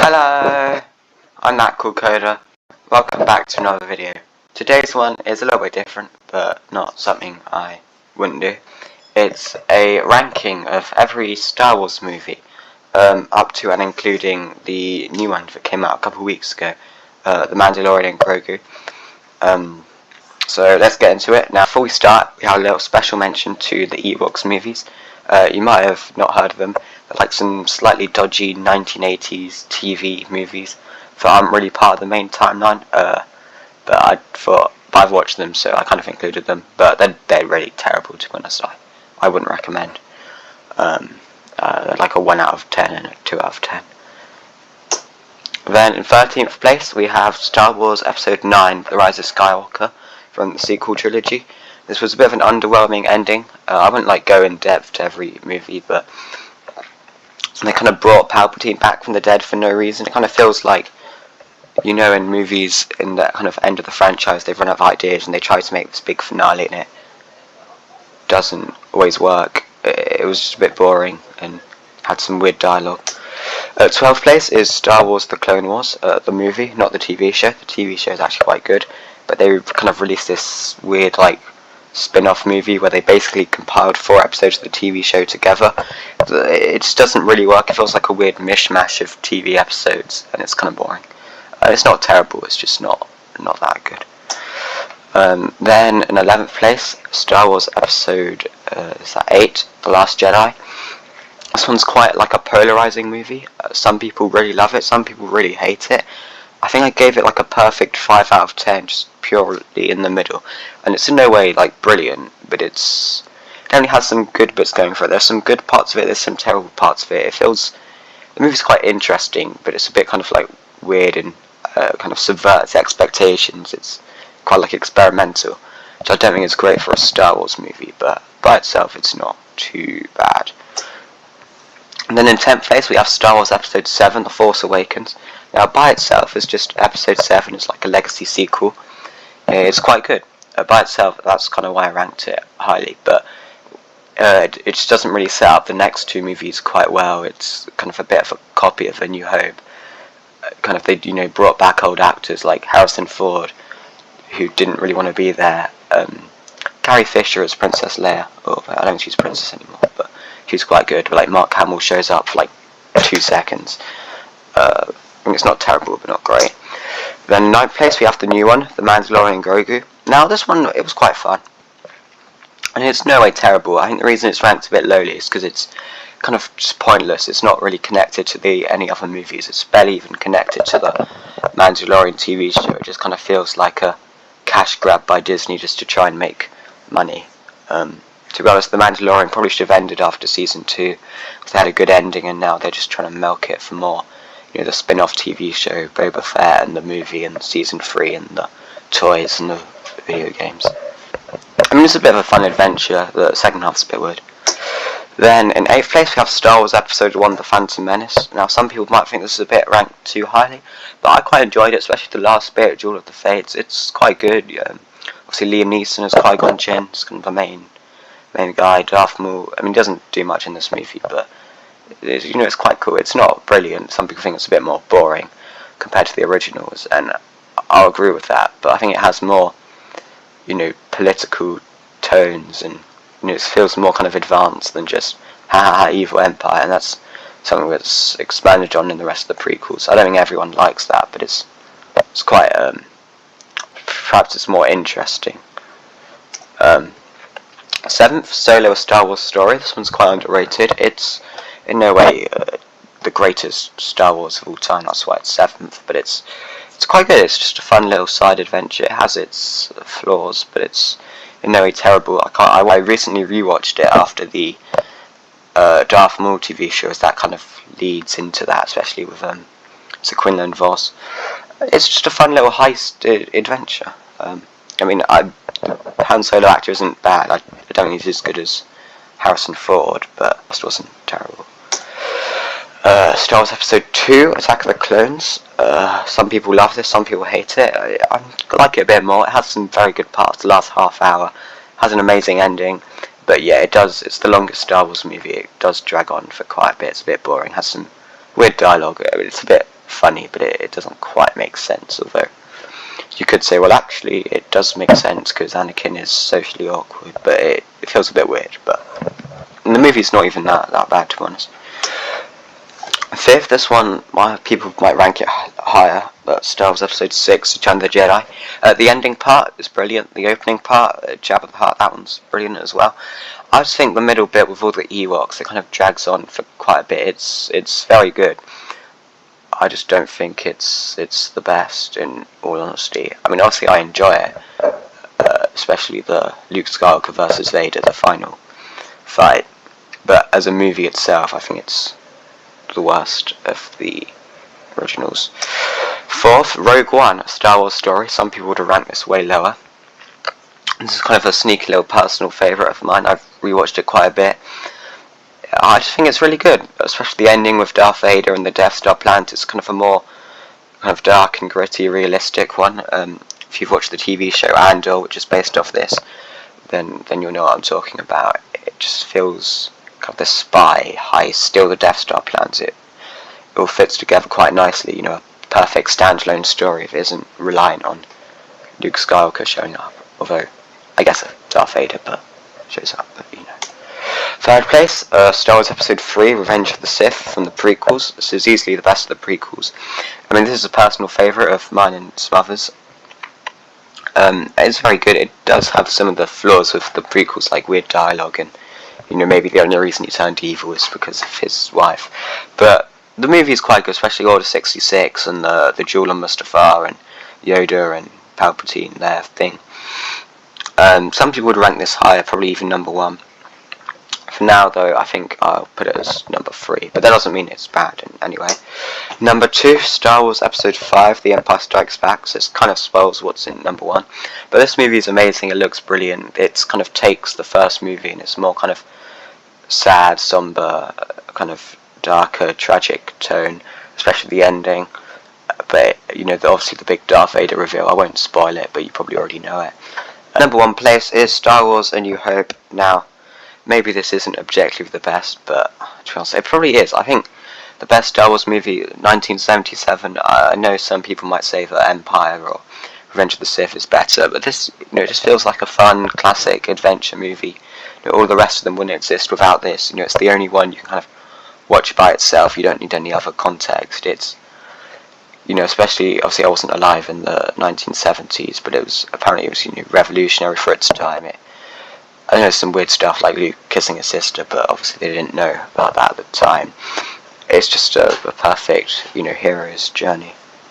Hello, I'm that cool coder. Welcome back to another video. Today's one is a little bit different, but not something I wouldn't do. It's a ranking of every Star Wars movie, up to and including the new one that came out a couple of weeks ago, The Mandalorian and Geogu. So let's get into it. Now, before we start, we have a little special mention to the Ewoks movies. You might have not heard of them. They're like some slightly dodgy 1980s TV movies that aren't really part of the main timeline. But I've watched them, so I kind of included them. But they're really terrible, to be honest. I wouldn't recommend. They're like a 1 out of 10 and a 2 out of 10. Then in 13th place we have Star Wars Episode 9: The Rise of Skywalker from the sequel trilogy. This was a bit of an underwhelming ending. I wouldn't go in depth to every movie, but they kind of brought Palpatine back from the dead for no reason. It kind of feels like, you know, in movies in that kind of end of the franchise, they've run out of ideas and they try to make this big finale and it doesn't always work. It was just a bit boring and had some weird dialogue. 12th place is Star Wars: The Clone Wars, the movie, not the TV show. The TV show is actually quite good, but they kind of released this weird spin-off movie where they basically compiled 4 episodes of the TV show together. It just doesn't really work. It feels like a weird mishmash of TV episodes, and it's kind of boring. It's not terrible, it's just not that good. Then in 11th place, Star Wars Episode 8, The Last Jedi. This one's quite like a polarizing movie. Some people really love it, some people really hate it. I think I gave it a perfect 5 out of 10, just purely in the middle. And it's in no way brilliant, but it only has some good bits going for it. There's some good parts of it, there's some terrible parts of it. The movie's quite interesting, but it's a bit kind of weird and kind of subverts expectations. It's quite experimental, which I don't think is great for a Star Wars movie, but by itself it's not too bad. And then in 10th place we have Star Wars Episode 7, The Force Awakens. Now by itself it's just Episode 7 is like a legacy sequel. It's quite good. By itself, that's kind of why I ranked it highly, but it just doesn't really set up the next 2 movies quite well. It's kind of a bit of a copy of A New Hope. They brought back old actors like Harrison Ford, who didn't really want to be there. Carrie Fisher as Princess Leia. Oh, I don't think she's princess anymore, but she's quite good. But Mark Hamill shows up for 2 seconds. I mean, it's not terrible, but not great. Then in 9th place we have the new one, The Mandalorian and Geogu. Now this one, it was quite fun. And it's no way terrible. I think the reason it's ranked a bit lowly is because it's kind of just pointless. It's not really connected to any other movies. It's barely even connected to the Mandalorian TV show. It just kind of feels like a cash grab by Disney just to try and make money. To be honest, The Mandalorian probably should have ended after season 2, because they had a good ending and now they're just trying to milk it for more. You know, the spin-off TV show, Boba Fett, and the movie, and season 3, and the toys, and the video games. I mean, it's a bit of a fun adventure. The second half's a bit weird. Then, in 8th place, we have Star Wars Episode 1, The Phantom Menace. Now, some people might think this is a bit ranked too highly, but I quite enjoyed it, especially the last bit, Duel of the Fates. It's quite good. Obviously, Liam Neeson as Qui-Gon Jinn is kind of the main guy. Darth Maul, I mean, he doesn't do much in this movie, but it's quite cool. It's not brilliant. Some people think it's a bit more boring compared to the originals, and I'll agree with that. But I think it has more, political tones, and it feels more kind of advanced than just evil empire, and that's something that's expanded on in the rest of the prequels. I don't think everyone likes that, but it's quite perhaps it's more interesting. 7th, Solo: A Star Wars Story. This one's quite underrated. It's in no way the greatest Star Wars of all time. That's why it's 7th, but it's quite good. It's just a fun little side adventure. It has its flaws, but it's in no way terrible. I recently rewatched it after the Darth Maul TV shows. That kind of leads into that, especially with Quinlan Vos. It's just a fun little heist adventure. I mean, Han Solo actor isn't bad. I don't think he's as good as Harrison Ford, but it wasn't terrible. Star Wars Episode 2, Attack of the Clones. Some people love this, some people hate it. I like it a bit more. It has some very good parts. The last half hour has an amazing ending, but yeah, it's the longest Star Wars movie. It does drag on for quite a bit. It's a bit boring. Has some weird dialogue. It's a bit funny, but it doesn't quite make sense. Although you could say, well, actually, it does make sense because Anakin is socially awkward, but it feels a bit weird. But the movie's not even that bad, to be honest. Fifth, this one, people might rank it higher, but Star Wars Episode 6, Return of the Jedi. The ending part is brilliant. The opening part, Jabba the Hutt, that one's brilliant as well. I just think the middle bit with all the Ewoks, it kind of drags on for quite a bit. It's very good. I just don't think it's the best, in all honesty. I mean, obviously I enjoy it, especially the Luke Skywalker versus Vader, the final fight. But as a movie itself, I think it's the worst of the originals. Fourth, Rogue One, a Star Wars story. Some people would have ranked this way lower. This is kind of a sneaky little personal favourite of mine. I've rewatched it quite a bit. I just think it's really good, especially the ending with Darth Vader and the Death Star planet. It's kind of a more kind of dark and gritty, realistic one. If you've watched the TV show Andor, which is based off this, then you'll know what I'm talking about. It just feels kind of the spy heist, steal the Death Star plans. It all fits together quite nicely. You know, a perfect standalone story if it isn't reliant on Luke Skywalker showing up. Although, I guess Darth Vader shows up, but you know. Third place, Star Wars Episode 3, Revenge of the Sith from the prequels. This is easily the best of the prequels. I mean, this is a personal favourite of mine and some others. It's very good. It does have some of the flaws with the prequels, like weird dialogue, and you know, maybe the only reason he turned evil is because of his wife. But the movie is quite good, especially Order 66 and the duel on Mustafar and Yoda and Palpatine, their thing. Some people would rank this higher, probably even number 1. For now, though, I think I'll put it as number 3, but that doesn't mean it's bad in any way. Number 2, Star Wars Episode 5, The Empire Strikes Back, so it kind of spoils what's in number 1. But this movie is amazing, it looks brilliant, it kind of takes the first movie and it's more kind of sad, somber, kind of darker, tragic tone, especially the ending. But, you know, obviously the big Darth Vader reveal, I won't spoil it, but you probably already know it. Number 1 place is Star Wars A New Hope. Now, maybe this isn't objectively the best, but to be honest, it probably is. I think the best Star Wars movie, 1977, I know some people might say that Empire or Revenge of the Sith is better, but this, you know, it just feels like a fun, classic adventure movie. You know, all the rest of them wouldn't exist without this. You know, it's the only one you can kind of watch by itself. You don't need any other context. It's, you know, especially, obviously I wasn't alive in the 1970s, but apparently it was, you know, revolutionary for its time. I know some weird stuff like Luke kissing his sister, but obviously they didn't know about that at the time. It's just a perfect, you know, hero's journey.